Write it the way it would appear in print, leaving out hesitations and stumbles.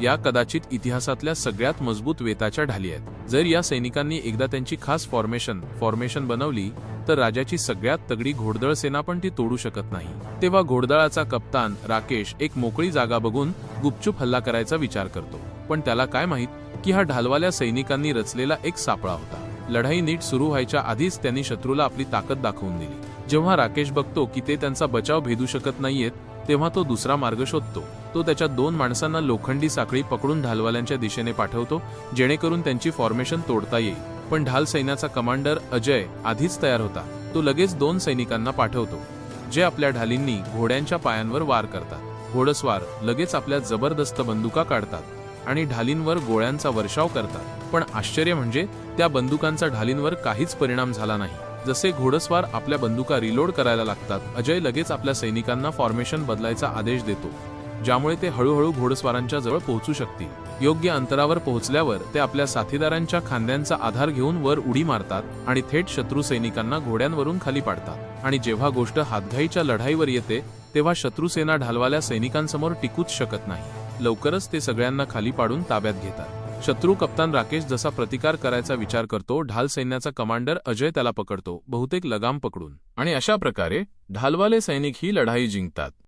या कदाचित इतिहासातल्या सगळ्यात मजबूत वेताच्या ढाली आहेत। जर या सैनिकांनी एकदा त्यांची खास फॉर्मेशन बनवली तर राजाची सगळ्यात तगडी घोडदळ सेना पण ती तोडू शकत नाही। तेव्हा घोडदळाचा कप्तान राकेश एक मोकळी जागा बघून गुपचूप हल्ला करायचा विचार करतो, पण त्याला काय माहित की हा ढालवाल्या सैनिकांनी रचलेला एक सापळा होता। लढाई नीट सुरू व्हायच्या आधीच त्यांनी शत्रूला आपली ताकद दाखवून दिली। जेव्हा राकेश बघतो की ते त्यांचा बचाव भेदू शकत नाहीयेत, तेव्हा तो दुसरा मार्ग शोधतो। तो त्याच्या 2 माणसांना लोखंडी साखळी पकडून ढालवाल्यांच्या दिशेने पाठवतो, जेणेकरून त्यांची फॉर्मेशन तोडता येईल। पण ढाल सैन्याचा कमांडर अजय आधीच तयार होता। तो लगेच 2 सैनिकांना पाठवतो, जे आपल्या ढालींनी घोड्यांच्या पायांवर वार करतात। घोडस्वार लगेच आपल्या जबरदस्त बंदुका काढतात आणि ढालींवर गोळ्यांचा वर्षाव करतात। पण आश्चर्य म्हणजे त्या बंदुकांचा ढालींवर काहीच परिणाम झाला नाही। जसे घोडस्वार आपल्या बंदुका रिलोड करायला लागतात, अजय लगेच आपल्या सैनिकांना फॉर्मेशन बदलायचा आदेश देतो, ज्यामुळे ते हळूहळू घोडस्वारांच्या जवळ पोहोचू शकतील। योग्य अंतरावर पोहोचल्यावर ते आपल्या साथीदारांच्या खांद्यांचा आधार घेऊन वर उडी मारतात आणि थेट शत्रू सैनिकांना घोड्यांवरून खाली पाडतात। आणि जेव्हा गोष्ट हातघाईच्या लढाईवर येते तेव्हा शत्रुसेना ढालवाल्या सैनिकांसमोर टिकूच शकत नाही। लवकरच ते सगळ्यांना खाली पाडून ताब्यात घेतात। शत्रू कप्तान राकेश जसा प्रतिकार करायचा विचार करतो, ढाल सैन्याचा कमांडर अजय त्याला पकडतो, बहुतेक लगाम पकडून, आणि अशा प्रकारे ढालवाले सैनिक ही लढाई जिंकतात।